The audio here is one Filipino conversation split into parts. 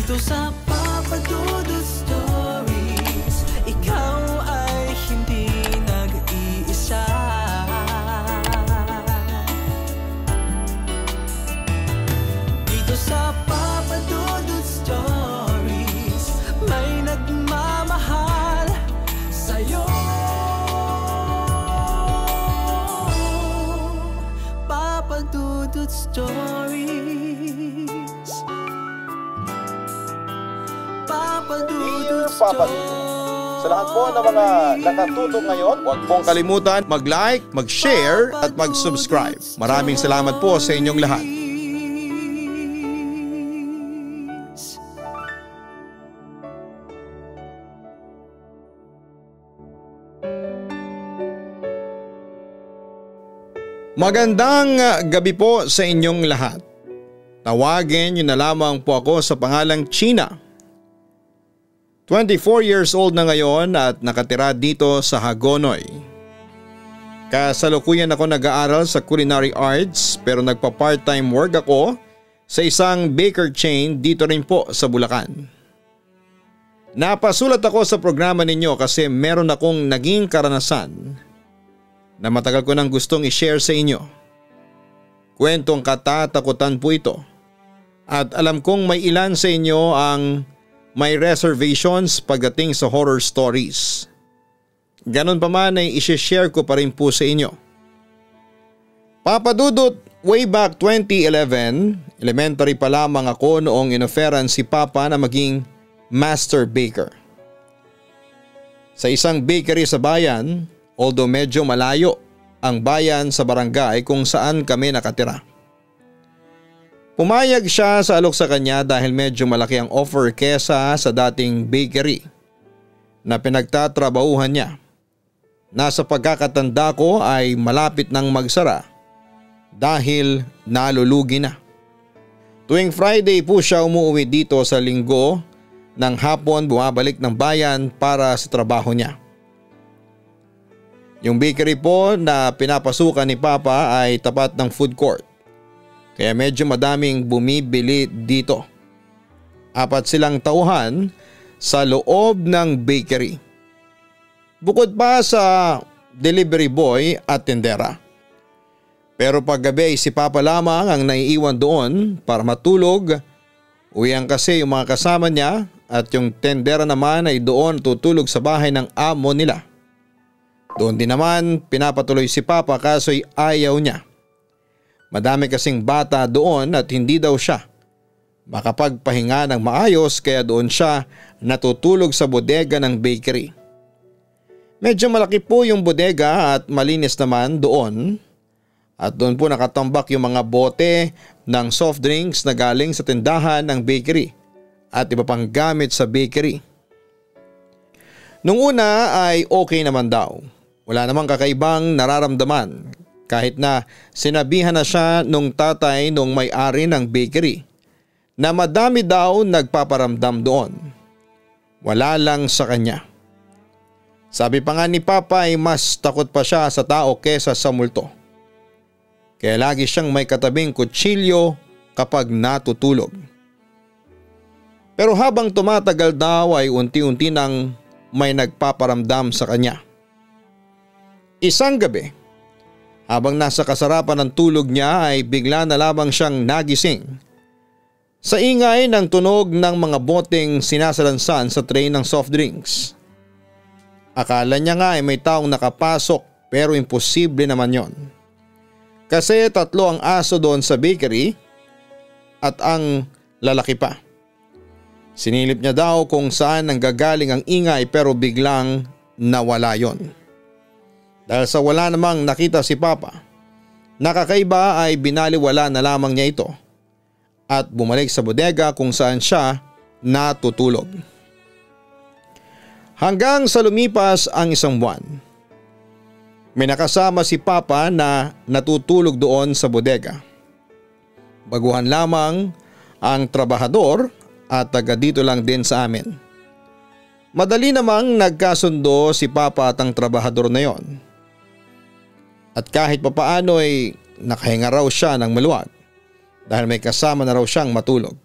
Dito sa Papa Dudut Stories, ikaw ay hindi nag-iisa. Dito sa Papa Dudut Stories, may nagmamahal sa'yo. Papa Dudut Stories. Papa Dudut Stories. Sa lahat po ng mga nakatutok ngayon, huwag pong kalimutan mag-like, mag-share at mag-subscribe. Maraming salamat po sa inyong lahat. Magandang gabi po sa inyong lahat. Tawagin niyo na lamang po ako sa pangalang China. 24 years old na ngayon at nakatira dito sa Hagonoy. Kasalukuyan ako nag-aaral sa culinary arts pero nagpa-part-time work ako sa isang baker chain dito rin po sa Bulacan. Napasulat ako sa programa ninyo kasi meron akong naging karanasan na matagal ko nang gustong i-share sa inyo. Kwentong katatakutan po ito at alam kong may ilan sa inyo ang may reservations pagdating sa horror stories. Ganon pa man ay isi-share ko pa rin po sa inyo. Papa Dudut, way back 2011, elementary pa lamang ako noong inoferan si Papa na maging master baker. Sa isang bakery sa bayan, although medyo malayo ang bayan sa barangay kung saan kami nakatira. Pumayag siya sa alok sa kanya dahil medyo malaki ang offer kesa sa dating bakery na pinagtatrabahuhan niya. Nasa pagkakatanda ko ay malapit nang magsara dahil nalulugi na. Tuwing Friday po siya umuwi dito sa linggo ng hapon bumabalik ng bayan para sa trabaho niya. Yung bakery po na pinapasukan ni Papa ay tapat ng food court. Kaya medyo madaming bumibili dito. 4 silang tauhan sa loob ng bakery. Bukod pa sa delivery boy at tendera. Pero paggabi ay si Papa lamang ang naiiwan doon para matulog. Uwian kasi yung mga kasama niya at yung tendera naman ay doon tutulog sa bahay ng amo nila. Doon din naman pinapatuloy si Papa kaso'y ayaw niya. Madami kasing bata doon at hindi daw siya makapagpahinga ng maayos kaya doon siya natutulog sa bodega ng bakery. Medyo malaki po yung bodega at malinis naman doon. At doon po nakatambak yung mga bote ng soft drinks na galing sa tindahan ng bakery at iba pang gamit sa bakery. Nung una ay okay naman daw. Wala namang kakaibang nararamdaman kahit na sinabihan na siya nung tatay nung may-ari ng bakery na madami daw nagpaparamdam doon. Wala lang sa kanya. Sabi pa nga ni Papa ay mas takot pa siya sa tao kesa sa multo. Kaya lagi siyang may katabing kutsilyo kapag natutulog. Pero habang tumatagal daw ay unti-unti nang may nagpaparamdam sa kanya. Isang gabi, habang nasa kasarapan ng tulog niya ay bigla na lamang siyang nagising sa ingay ng tunog ng mga boteng sinasalansan sa tray ng soft drinks. Akala niya nga ay may taong nakapasok pero imposible naman yon. Kasi 3 ang aso doon sa bakery at ang lalaki pa. Sinilip niya daw kung saan nanggagaling ang ingay pero biglang nawala yon. Dahil sa wala namang nakita si Papa, nakakaiba ay binaliwala na lamang niya ito at bumalik sa bodega kung saan siya natutulog. Hanggang sa lumipas ang 1 buwan. May nakasama si Papa na natutulog doon sa bodega. Baguhan lamang ang trabahador at taga dito lang din sa amin. Madali namang nagkasundo si Papa at ang trabahador na yon. At kahit papaano ay nakahinga raw siya ng maluwag dahil may kasama na raw siyang matulog.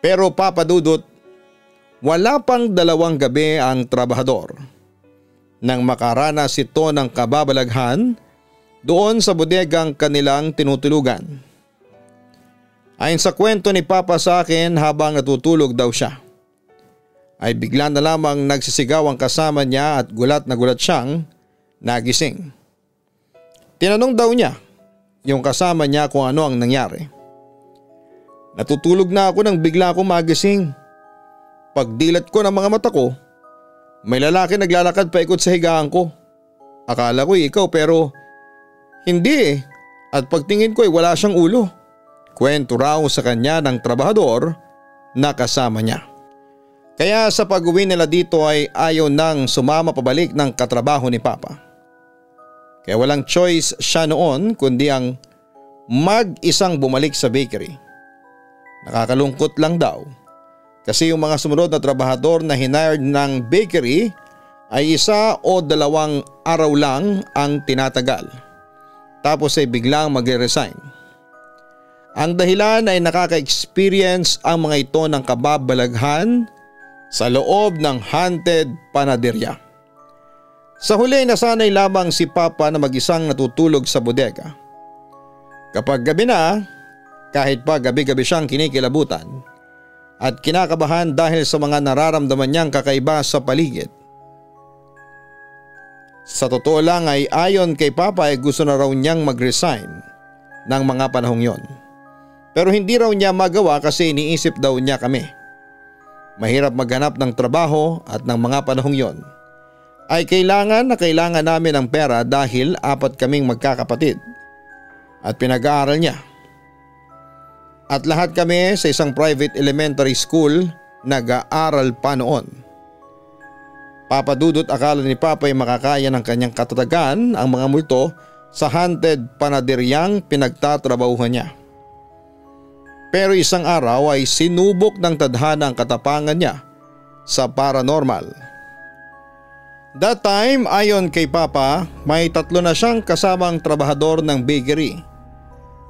Pero Papa Dudut, wala pang 2 gabi ang trabahador nang makaranas ito ng kababalaghan doon sa bodegang kanilang tinutulugan. Ayon sa kwento ni Papa sa akin, habang natutulog daw siya, ay bigla na lamang nagsisigaw ang kasama niya at gulat na gulat siyang nagising. Tinanong daw niya yung kasama niya kung ano ang nangyari. Natutulog na ako nang bigla akong magising. Pagdilat ko ng mga mata ko, may lalaki naglalakad paikot sa higaan ko. Akala ko ikaw pero hindi eh, at pagtingin ko ay wala siyang ulo. Kwento raw sa kanya ng trabahador na kasama niya. Kaya sa pag-uwi nila dito ay ayaw nang sumama pabalik ng katrabaho ni Papa. Kaya walang choice siya noon kundi ang mag-isang bumalik sa bakery. Nakakalungkot lang daw kasi yung mga sumunod na trabahador na hired ng bakery ay 1 o 2 araw lang ang tinatagal. Tapos ay biglang magre-resign. Ang dahilan ay nakaka-experience ang mga ito ng kababalaghan sa loob ng haunted panaderya. Sa huli nasanay lamang si Papa na mag-isang natutulog sa bodega. Kapag gabi na, kahit pa gabi-gabi siyang kinikilabutan at kinakabahan dahil sa mga nararamdaman niyang kakaiba sa paligid. Sa totoo lang ay ayon kay Papa ay gusto na raw niyang mag-resign ng mga panahong yon. Pero hindi raw niya magawa kasi iniisip daw niya kami. Mahirap maghanap ng trabaho at ng mga panahong yon ay kailangan namin ng pera dahil 4 kaming magkakapatid at pinag-aaral niya. At lahat kami sa isang private elementary school nag-aaral pa noon. Papa Dudut, akala ni Papa ay makakaya ng kanyang katatagan ang mga multo sa haunted panaderyang pinagtatrabahuhan niya. Pero isang araw ay sinubok ng tadhana ang katapangan niya sa paranormal. That time, ayon kay Papa, may 3 na siyang kasamang trabahador ng bakery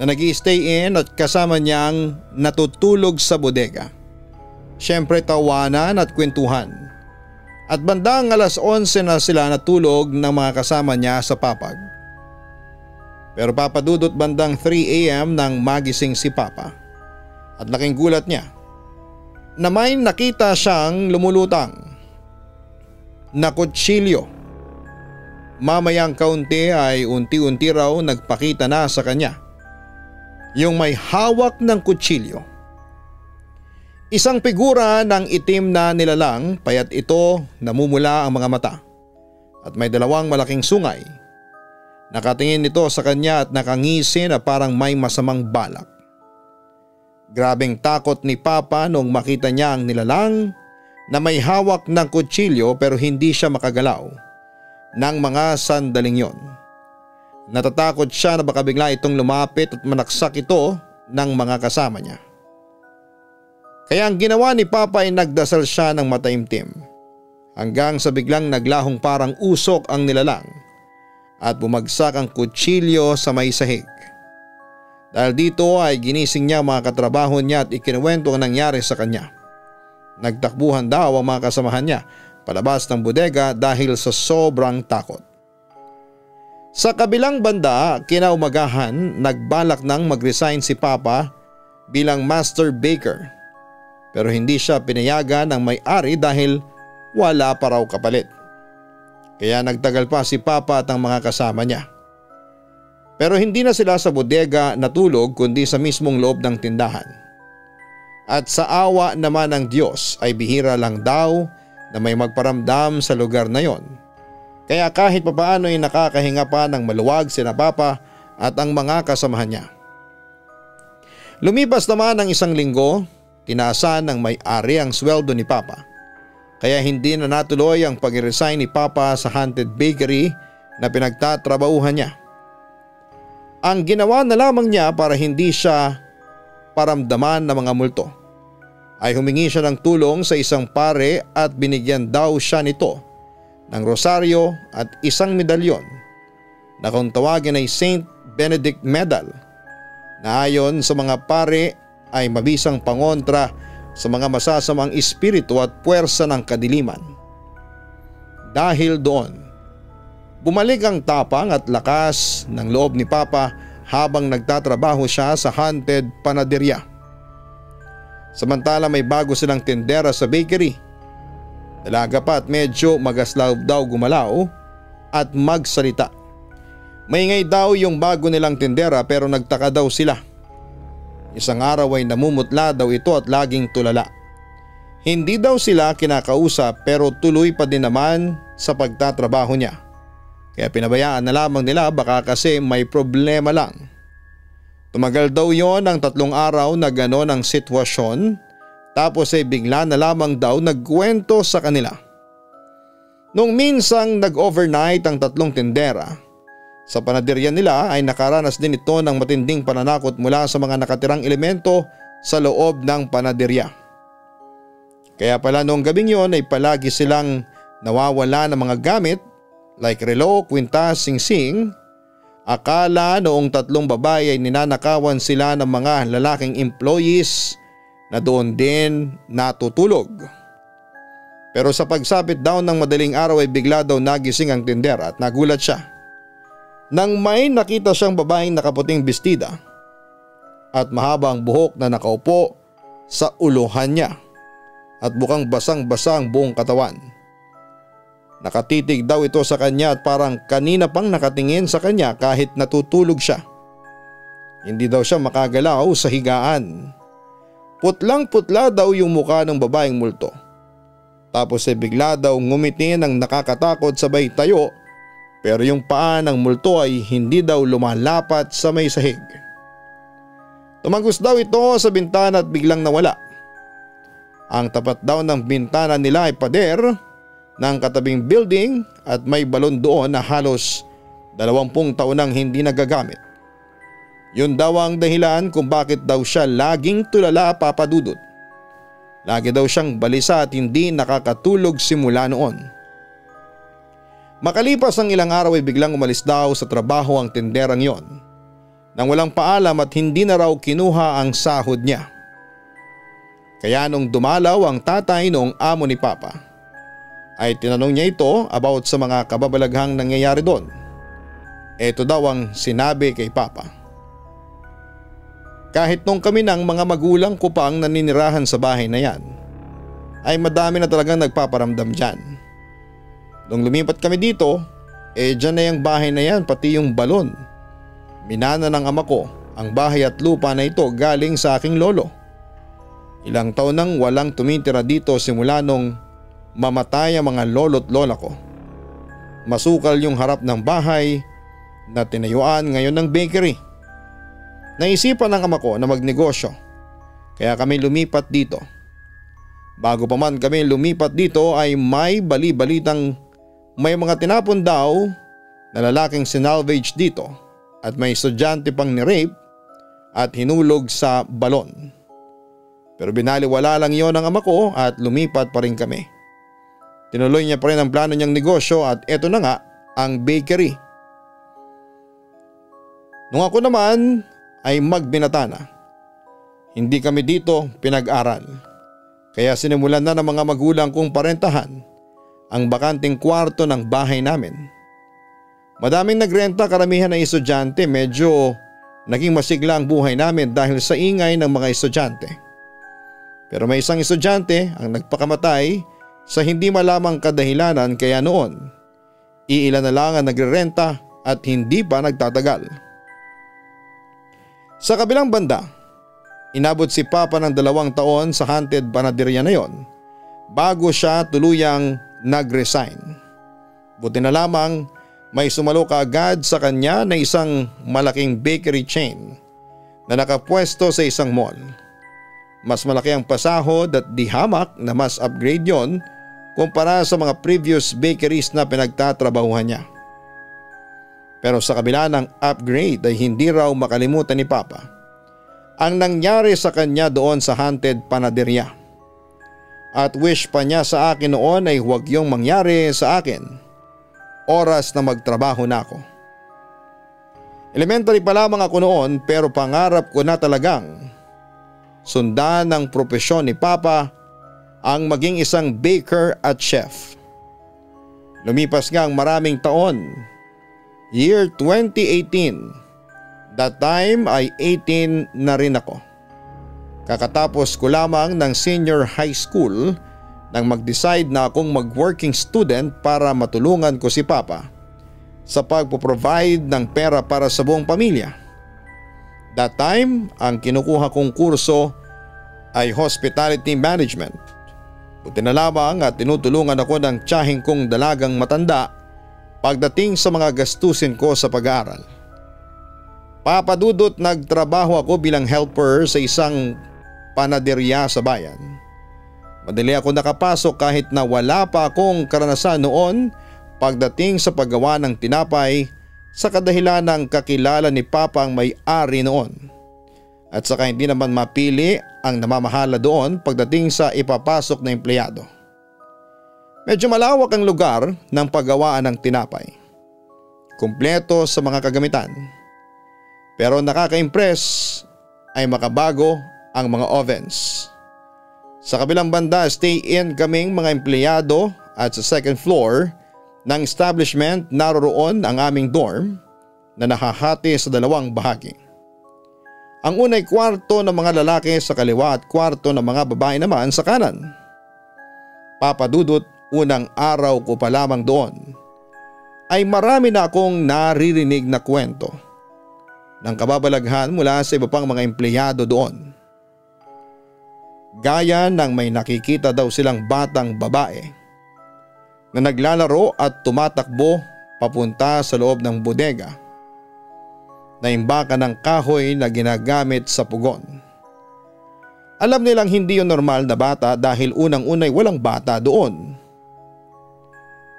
na nag-i-stay in at kasama niyang natutulog sa bodega. Siyempre tawanan at kwentuhan. At bandang 11:00 na sila natulog ng mga kasama niya sa papag. Pero Papa Dudut, bandang 3 AM nang magising si Papa. At laking gulat niya na may nakita siyang lumulutang na kutsilyo. Mamayang kaunti ay unti-unti raw nagpakita na sa kanya yung may hawak ng kutsilyo. Isang figura ng itim na nilalang, payat ito, namumula ang mga mata at may 2 malaking sungay. Nakatingin ito sa kanya at nakangisi na parang may masamang balak. Grabeng takot ni Papa nung makita niya ang nilalang na may hawak ng kutsilyo pero hindi siya makagalaw ng mga sandaling yon. Natatakot siya na baka bigla itong lumapit at manaksak ito ng mga kasama niya. Kaya ang ginawa ni Papa ay nagdasal siya ng mataimtim hanggang sa biglang naglahong parang usok ang nilalang at bumagsak ang kutsilyo sa may sahig. Dahil dito ay ginising niya mga katrabaho niya at ikinuwento ang nangyari sa kanya. Nagtakbuhan daw ang mga kasamahan niya palabas ng bodega dahil sa sobrang takot. Sa kabilang banda, kinaumagahan, nagbalak nang mag-resign si Papa bilang master baker. Pero hindi siya pinayagan ng may-ari dahil wala pa raw kapalit. Kaya nagtagal pa si Papa at ang mga kasama niya. Pero hindi na sila sa bodega natulog kundi sa mismong loob ng tindahan. At sa awa naman ng Diyos ay bihira lang daw na may magparamdam sa lugar na yon. Kaya kahit papaano ay nakakahinga pa ng maluwag sina Papa at ang mga kasamahan niya. Lumipas naman ang 1 linggo, tinaasan ng may-ari ang sweldo ni Papa. Kaya hindi na natuloy ang pag-resign ni Papa sa haunted bakery na pinagtatrabahuhan niya. Ang ginawa na lamang niya para hindi siya paramdaman ng mga multo ay humingi siya ng tulong sa isang pare at binigyan daw siya nito ng rosaryo at 1 medalyon na kung tawagin ay Saint Benedict Medal na ayon sa mga pare ay mabisang pangontra sa mga masasamang espiritu at puwersa ng kadiliman. Dahil doon, bumalik ang tapang at lakas ng loob ni Papa habang nagtatrabaho siya sa haunted panaderya. Samantala may bago silang tindera sa bakery. Dalaga pa at medyo magaslaw daw gumalaw at magsalita. Maingay daw yung bago nilang tindera pero nagtaka daw sila. Isang araw ay namumutla daw ito at laging tulala. Hindi daw sila kinakausap pero tuloy pa din naman sa pagtatrabaho niya. Kaya pinabayaan na lamang nila baka kasi may problema lang. Tumagal daw yon ng 3 araw na gano'n ang sitwasyon tapos ay bigla na lamang daw nagkwento sa kanila. Nung minsang nag-overnight ang 3 tindera, sa panaderya nila ay nakaranas din ito ng matinding pananakot mula sa mga nakatirang elemento sa loob ng panaderya. Kaya pala noong gabing yon ay palagi silang nawawala ng mga gamit like relo, kwintas, singsing. Akala noong 3 babae ay ninanakawan sila ng mga lalaking employees na doon din natutulog. Pero sa pagsapit daw ng madaling araw ay bigla daw nagising ang tindera at nagulat siya nang may nakita siyang babaeng nakaputing bestida at mahaba ang buhok na nakaupo sa uluhan niya at bukang basang-basa ang buong katawan. Nakatitig daw ito sa kanya at parang kanina pang nakatingin sa kanya kahit natutulog siya. Hindi daw siya makagalaw sa higaan. Putlang-putla daw yung mukha ng babaeng multo. Tapos ay bigla daw ngumiti ng nakakatakot sabay tayo pero yung paa ng multo ay hindi daw lumalapat sa may sahig. Tumagos daw ito sa bintana at biglang nawala. Ang tapat daw ng bintana nila ay pader ng katabing building at may balon doon na halos 20 taon nang hindi nagagamit. Yun daw ang dahilan kung bakit daw siya laging tulala, Papa Dudut. Lagi daw siyang balisa at hindi nakakatulog simula noon. Makalipas ang ilang araw ay biglang umalis daw sa trabaho ang tinderang yon nang walang paalam at hindi na raw kinuha ang sahod niya. Kaya nung dumalaw ang tatay noong amo ni Papa ay tinanong niya ito about sa mga kababalaghang nangyayari doon. Ito daw ang sinabi kay Papa. Kahit nung kami ng mga magulang ko pang naninirahan sa bahay na yan, ay madami na talagang nagpaparamdam dyan. Nung lumipat kami dito, dyan na yung bahay na yan pati yung balon. Minana ng ama ko ang bahay at lupa na ito galing sa aking lolo. Ilang taon nang walang tumitira dito simula nung mamatay ang mga lolo't lola ko. Masukal yung harap ng bahay na tinayuan ngayon ng bakery. Naisipan ng ama ko na magnegosyo kaya kami lumipat dito. Bago pa man kami lumipat dito ay may bali-balitang may mga tinapon daw na lalaking sinalvage dito at may estudyante pang ni-rape at hinulog sa balon. Pero binaliwala lang yon ng ama ko at lumipat pa rin kami. Tinuloy niya pa rin ang plano niyang negosyo at eto na nga ang bakery. Nung ako naman ay magbinata na, hindi kami dito pinag-aral. Kaya sinimulan na ng mga magulang kong parentahan ang bakanting kwarto ng bahay namin. Madaming nagrenta, karamihan na estudyante, medyo naging masigla ang buhay namin dahil sa ingay ng mga estudyante. Pero may isang estudyante ang nagpakamatay sa hindi malamang kadahilanan kaya noon, iilan na lang ang nagrerenta at hindi pa nagtatagal. Sa kabilang banda, inabot si Papa ng 2 taon sa haunted panaderya na yon bago siya tuluyang nag-resign. Buti na lamang may sumalo kaagad sa kanya na isang malaking bakery chain na nakapwesto sa isang mall. Mas malaki ang pasahod at di hamak na mas upgrade yon kumpara sa mga previous bakeries na pinagtatrabahuhan niya. Pero sa kabila ng upgrade ay hindi raw makalimutan ni Papa ang nangyari sa kanya doon sa haunted panaderya. At wish pa niya sa akin noon ay huwag yung mangyari sa akin oras na magtrabaho na ako. Elementary pa lamang ako noon pero pangarap ko na talagang sundan ng propesyon ni Papa ang maging isang baker at chef. Lumipas nga ang maraming taon. Year 2018. That time ay 18 na rin ako. Kakatapos ko lamang ng senior high school nang mag-decide na akong mag-working student para matulungan ko si Papa sa pagpo-provide ng pera para sa buong pamilya. That time, ang kinukuha kong kurso ay hospitality management. Buti na lamang at tinutulungan ako ng tiyahing kong dalagang matanda pagdating sa mga gastusin ko sa pag-aaral. Papa Dudut, nagtrabaho ako bilang helper sa isang panaderya sa bayan. Madali ako nakapasok kahit na wala pa akong karanasan noon pagdating sa paggawa ng tinapay sa kadahilan ng kakilala ni Papa ang may-ari noon. At saka hindi naman mapili ang namamahala doon pagdating sa ipapasok na empleyado. Medyo malawak ang lugar ng paggawaan ng tinapay. Kumpleto sa mga kagamitan. Pero nakaka-impress ay makabago ang mga ovens. Sa kabilang banda, stay-in kaming mga empleyado at sa second floor ng establishment naroroon ang aming dorm na nakahati sa dalawang bahagi. Ang unay kwarto ng mga lalaki sa kaliwa at kwarto ng mga babae naman sa kanan. Papa Dudut, unang araw ko pa lamang doon ay marami na akong naririnig na kwento ng kababalaghan mula sa iba pang mga empleyado doon. Gaya ng may nakikita daw silang batang babae na naglalaro at tumatakbo papunta sa loob ng bodega na imbakan ng kahoy na ginagamit sa pugon. Alam nilang hindi yun normal na bata dahil unang-unay walang bata doon.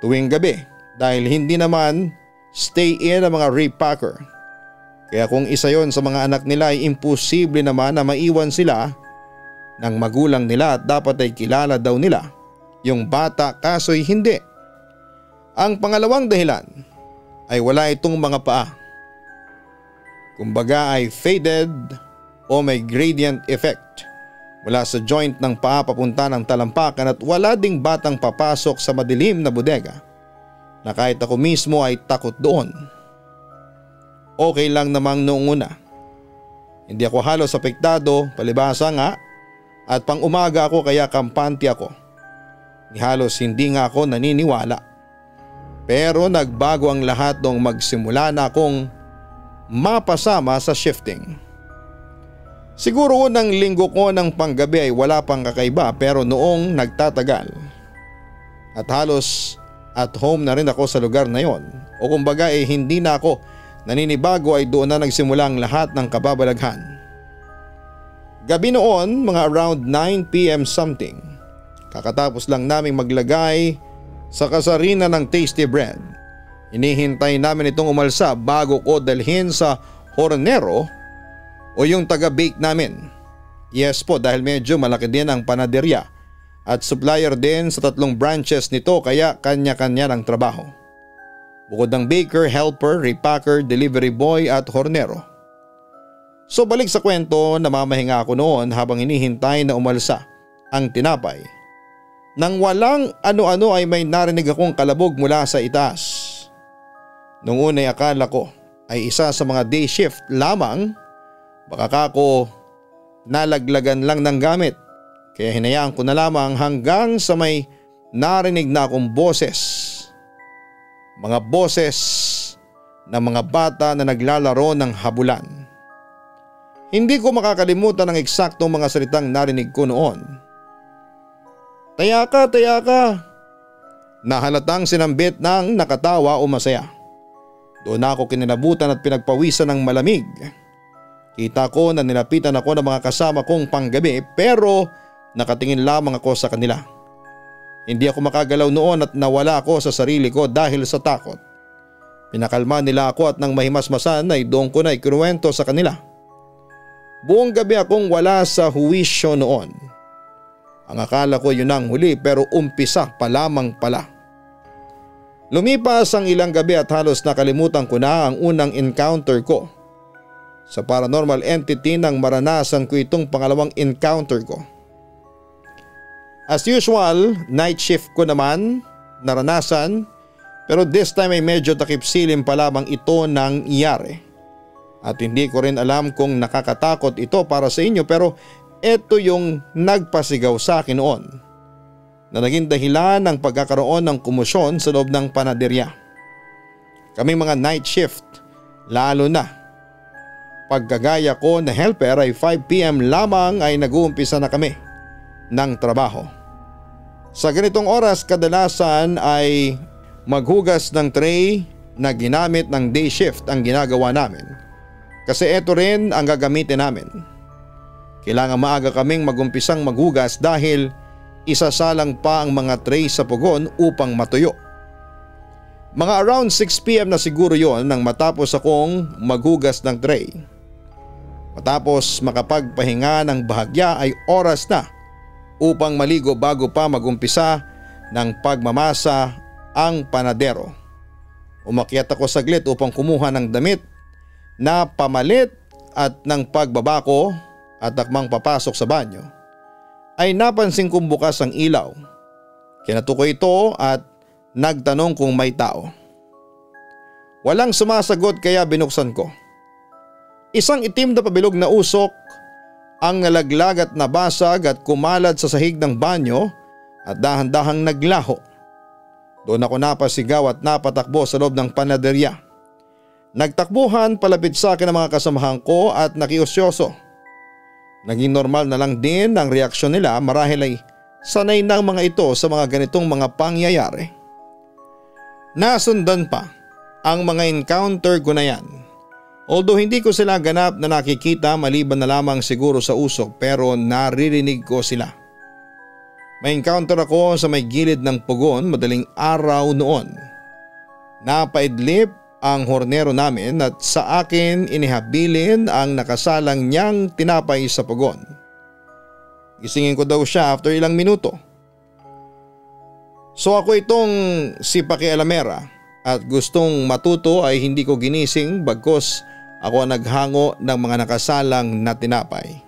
Tuwing gabi dahil hindi naman stay-in ang mga repacker. Kaya kung isa yon sa mga anak nila ay imposible naman na maiwan sila ng magulang nila at dapat ay kilala daw nila yung bata, kaso'y hindi. Ang pangalawang dahilan ay wala itong mga paa. Kumbaga ay faded o may gradient effect mula sa joint ng paa papunta ng talampakan at wala ding batang papasok sa madilim na bodega na kahit ako mismo ay takot doon. Okay lang namang noong una. Hindi ako halos apektado, palibhasa nga, at pang umaga ako kaya kampante ako. Ni halos hindi nga ako naniniwala. Pero nagbago ang lahat nung magsimula na akong mapasama sa shifting. Siguro unang linggo ko ng panggabi ay wala pang kakaiba pero noong nagtatagal at halos at home na rin ako sa lugar na yon o kumbaga ay hindi na ako naninibago ay doon na nagsimula ang lahat ng kababalaghan. Gabi noon mga around 9 PM something, kakatapos lang naming maglagay sa kasarina ng tasty bread. Hinihintay namin itong umalsa bago ko dalhin sa hornero o yung taga-bake namin. Yes po, dahil medyo malaki din ang panaderya at supplier din sa 3 branches nito kaya kanya-kanya ng trabaho. Bukod ng baker, helper, repacker, delivery boy at hornero. So balik sa kwento, namamahinga ako noon habang hinihintay na umalsa ang tinapay. Nang walang ano-ano ay may narinig akong kalabog mula sa itaas. Nung una'y akala ko ay isa sa mga day shift lamang, baka ako nalaglagan lang ng gamit. Kaya hinayaan ko na lamang hanggang sa may narinig na akong boses. Mga boses ng mga bata na naglalaro ng habulan. Hindi ko makakalimutan ang eksaktong mga salitang narinig ko noon. "Tayaka, tayaka." Nahalatang sinambit ng nakatawa o masaya. Doon ako kininabutan at pinagpawisan ng malamig. Kita ko na nilapitan ako ng mga kasama kong panggabi pero nakatingin lamang ako sa kanila. Hindi ako makagalaw noon at nawala ako sa sarili ko dahil sa takot. Pinakalma nila ako at nang mahimasmasan ay doon ko na ikinuwento sa kanila. Buong gabi akong wala sa huwisyo noon. Ang akala ko yun ang huli pero umpisa pa lamang pala. Lumipas ang ilang gabi at halos nakalimutan ko na ang unang encounter ko sa paranormal entity nang maranasan ko itong pangalawang encounter ko. As usual, night shift ko naman naranasan, pero this time ay medyo takip silim pa lamang ito nang iyari. At hindi ko rin alam kung nakakatakot ito para sa inyo, pero ito yung nagpasigaw sa akin noon na naging dahilan ng pagkakaroon ng komosyon sa loob ng panaderya. Kaming mga night shift, lalo na pagkagaya ko na helper ay 5 PM lamang ay nag-uumpisa na kami ng trabaho. Sa ganitong oras kadalasan ay maghugas ng tray na ginamit ng day shift ang ginagawa namin. Kasi ito rin ang gagamitin namin. Kailangan maaga kaming magumpisang maghugas dahil isasalang pa ang mga tray sa pugon upang matuyo. Mga around 6 PM na siguro yon nang matapos akong maghugas ng tray. Matapos makapagpahinga ng bahagya ay oras na upang maligo bago pa magumpisa ng pagmamasa ang panadero. Umakyat ako saglit upang kumuha ng damit na pamalit at ng pagbaba ko at akmang papasok sa banyo ay napansin kong bukas ang ilaw. Kinatukoy ito at nagtanong kung may tao. Walang sumasagot kaya binuksan ko. Isang itim na pabilog na usok ang nalaglag at nabasag at kumalad sa sahig ng banyo at dahan-dahang naglaho. Doon ako napasigaw at napatakbo sa loob ng panaderya. Nagtakbuhan palapit sa akin ang mga kasamahan ko at nakiusyoso. Naging normal na lang din ang reaksyon nila marahil ay sanay ng mga ito sa mga ganitong mga pangyayari. Nasundan pa ang mga encounter ko na yan. Although hindi ko sila ganap na nakikita maliban na lamang siguro sa usok, pero naririnig ko sila. May encounter ako sa may gilid ng pugon madaling araw noon. Napaidlip ang hornero namin at sa akin inihabilin ang nakasalang niyang tinapay sa pugon. Gisingin ko daw siya after ilang minuto. So ako itong si Pakialamera at gustong matuto ay hindi ko ginising bagkos ako naghango ng mga nakasalang na tinapay.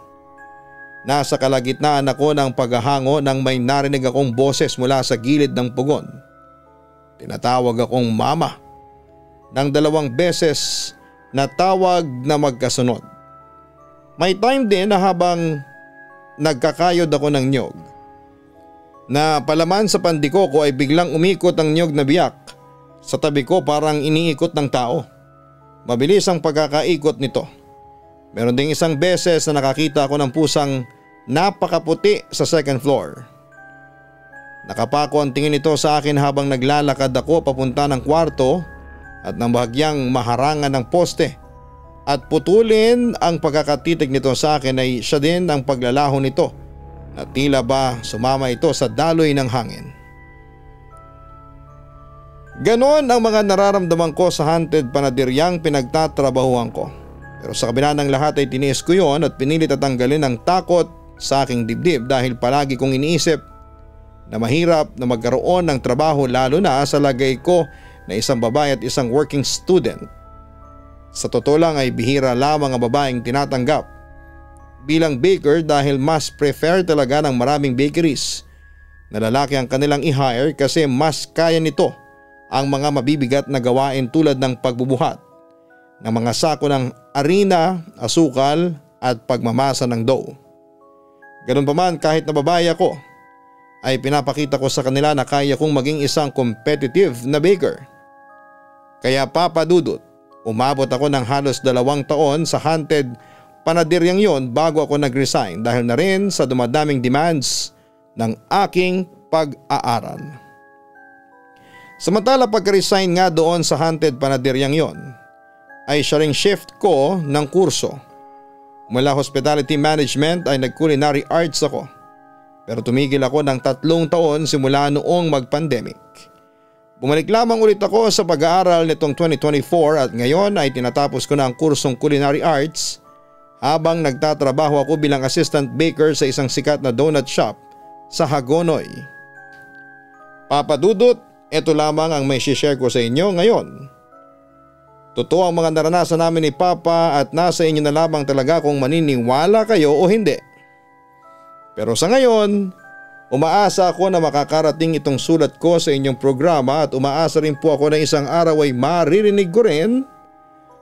Nasa kalagitnaan ako ng paghahango nang may narinig akong boses mula sa gilid ng pugon. Tinatawag akong mama. Nang 2 beses na tawag na magkasunod. May time din na habang nagkakayod ako ng niyog, na palaman sa pandiko ko ay biglang umikot ang niyog na biyak sa tabi ko parang iniikot ng tao. Mabilis ang pagkakaikot nito. Meron ding isang beses na nakakita ako ng pusang napakaputi sa second floor. Nakapako ang tingin nito sa akin habang naglalakad ako papunta ng kwarto at nang bahagyang maharangan ng poste at putulin ang pagkakatitig nito sa akin ay siya din ang paglalaho nito na tila ba sumama ito sa daloy ng hangin. Ganon ang mga nararamdaman ko sa haunted panaderyang pinagtatrabahuan ko. Pero sa kabila ng lahat ay tiniis ko yon at pinilit at tanggalin ang takot sa aking dibdib dahil palagi kong iniisip na mahirap na magkaroon ng trabaho lalo na sa lagay ko na isang babae at isang working student. Sa totoo lang ay bihira lamang ang babaeng tinatanggap bilang baker dahil mas prefer talaga ng maraming bakeries na lalaki ang kanilang i-hire kasi mas kaya nito ang mga mabibigat na gawain tulad ng pagbubuhat ng mga sako ng harina, asukal at pagmamasa ng dough. Ganun pa man kahit na babae ako ay pinapakita ko sa kanila na kaya kong maging isang competitive na baker. Kaya papadudot, umabot ako ng halos 2 taon sa haunted panaderyang yon bago ako nag-resign dahil na rin sa dumadaming demands ng aking pag-aaral. Samantala pagka-resign nga doon sa haunted panaderyang yon ay siya ring shift ko ng kurso. Mula hospitality management ay nag-culinary arts ako. Pero tumigil ako ng 3 taon simula noong mag-pandemic. Bumalik lamang ulit ako sa pag-aaral nitong 2024 at ngayon ay tinatapos ko na ang kursong culinary arts habang nagtatrabaho ako bilang assistant baker sa isang sikat na donut shop sa Hagonoy. Papadudot, ito lamang ang may share ko sa inyo ngayon. Totoo ang mga naranasan namin ni Papa at nasa inyo na lamang talaga kung maniniwala kayo o hindi. Pero sa ngayon, umaasa ako na makakarating itong sulat ko sa inyong programa at umaasa rin po ako na isang araw ay maririnig ko rin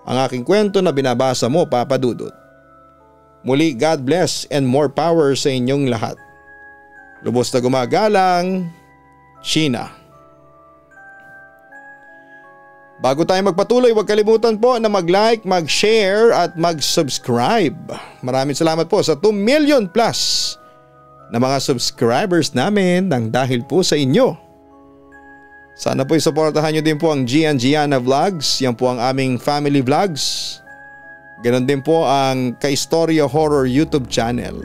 ang aking kwento na binabasa mo, Papa Dudut. Muli, God bless and more power sa inyong lahat. Lubos na gumagalang, Sheena. Bago tayo magpatuloy, huwag kalimutan po na mag-like, mag-share at mag-subscribe. Maraming salamat po sa 2 million plus na mga subscribers namin nang dahil po sa inyo. Sana po isuportahan nyo din po ang Gian Gianna Vlogs. Yan po ang aming family vlogs. Ganon din po ang Ka-Istorya Horror YouTube channel.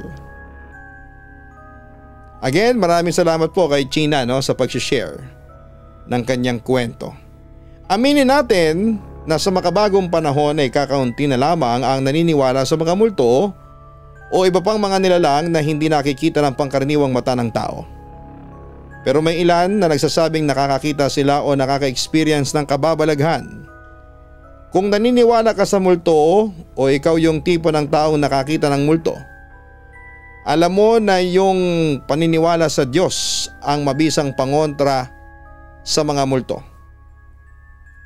Again, maraming salamat po kay China sa pag-share ng kanyang kwento. Aminin natin na sa makabagong panahon ay kakaunti na lamang ang naniniwala sa mga multo o iba pang mga nilalang na hindi nakikita ng pangkaraniwang mata ng tao. Pero may ilan na nagsasabing nakakakita sila o nakaka-experience ng kababalaghan. Kung naniniwala ka sa multo o ikaw yung tipo ng taong nakakita ng multo, alam mo na yung paniniwala sa Diyos ang mabisang pangontra sa mga multo.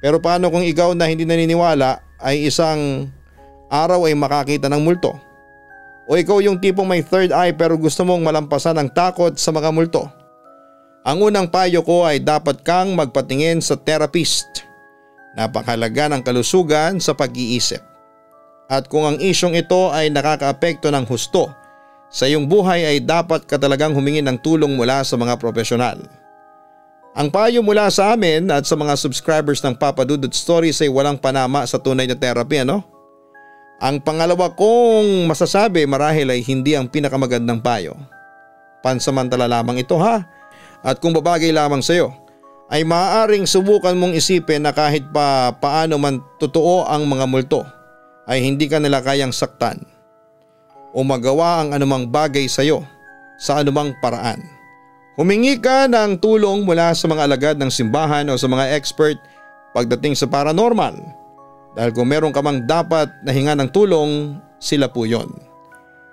Pero paano kung ikaw na hindi naniniwala ay isang araw ay makakita ng multo? O ikaw yung tipong may third eye pero gusto mong malampasan ang takot sa mga multo? Ang unang payo ko ay dapat kang magpatingin sa therapist. Napakahalaga ng kalusugan sa pag-iisip. At kung ang isyong ito ay nakakaapekto ng husto sa iyong buhay ay dapat ka talagang humingi ng tulong mula sa mga profesional. Ang payo mula sa amin at sa mga subscribers ng Papa Dudut Stories ay walang panama sa tunay na therapy, ano? Ang pangalawa kong masasabi marahil ay hindi ang pinakamagandang payo. Pansamantala lamang ito ha. At kung babagay lamang sa iyo, ay maaaring subukan mong isipin na kahit pa paano man totoo ang mga multo, ay hindi ka nila kayang saktan o magawa ang anumang bagay sa iyo sa anumang paraan. Humingi ka ng tulong mula sa mga alagad ng simbahan o sa mga expert pagdating sa paranormal. Dahil kung meron ka mang dapat na hinga ng tulong, sila po yon.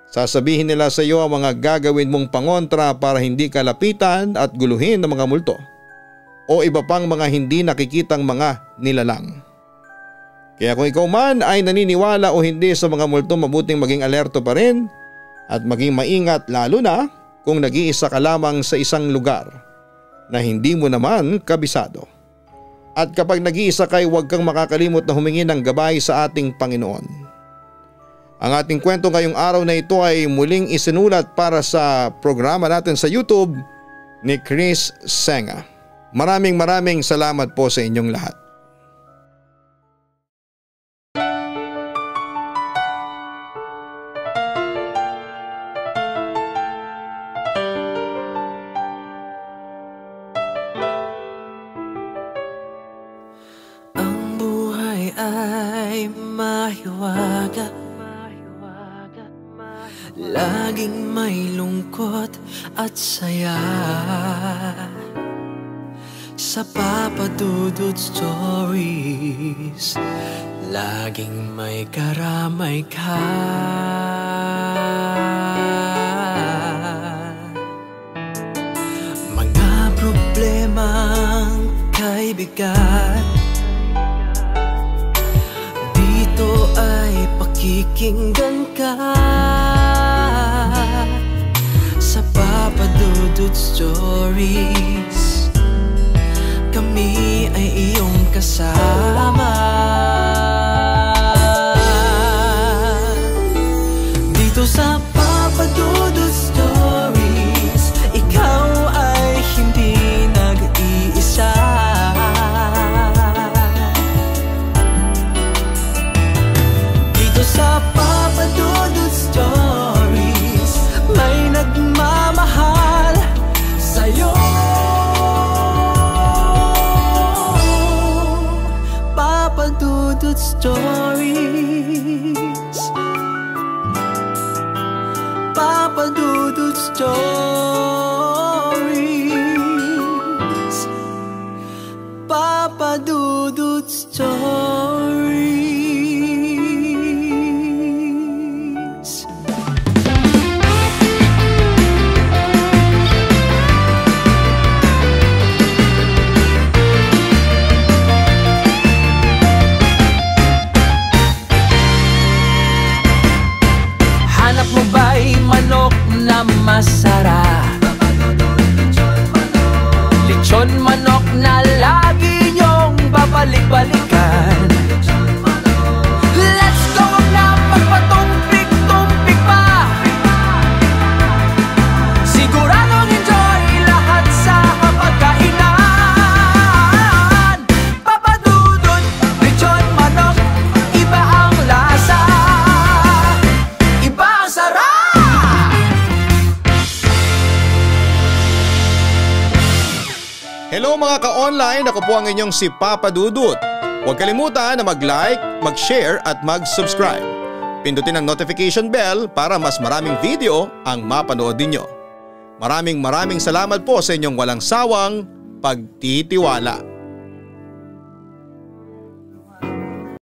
Sasabihin nila sa iyo ang mga gagawin mong pangontra para hindi ka lapitan at guluhin ng mga multo o iba pang mga hindi nakikitang mga nilalang. Kaya kung ikaw man ay naniniwala o hindi sa mga multo, mabuting maging alerto pa rin at maging maingat, lalo na kung nag-iisa ka lamang sa isang lugar na hindi mo naman kabisado. At kapag nag-iisa ka, huwag kang makakalimot na humingi ng gabay sa ating Panginoon. Ang ating kwento ngayong araw na ito ay muling isinulat para sa programa natin sa YouTube ni Chris Senga. Maraming salamat po sa inyong lahat. Laging may lungkot at saya sa Papa Dudut Stories. Laging may karamay ka. Mga problemang kay bigat, dito ay pakikinggan ka. Sa Papa Dudut Stories, kami ay iyong kasama. Dito sa Papa Dudut Stories, ikaw ay hindi nag-iisa. Dito sa Papa Dudut Stories, may nagmamahal sa'yo. Papa Dudut. Hello mga ka-online, ako po ang inyong si Papa Dudut. Huwag kalimutan na mag-like, mag-share at mag-subscribe. Pindutin ang notification bell para mas maraming video ang mapanood ninyo. Maraming salamat po sa inyong walang sawang pagtitiwala.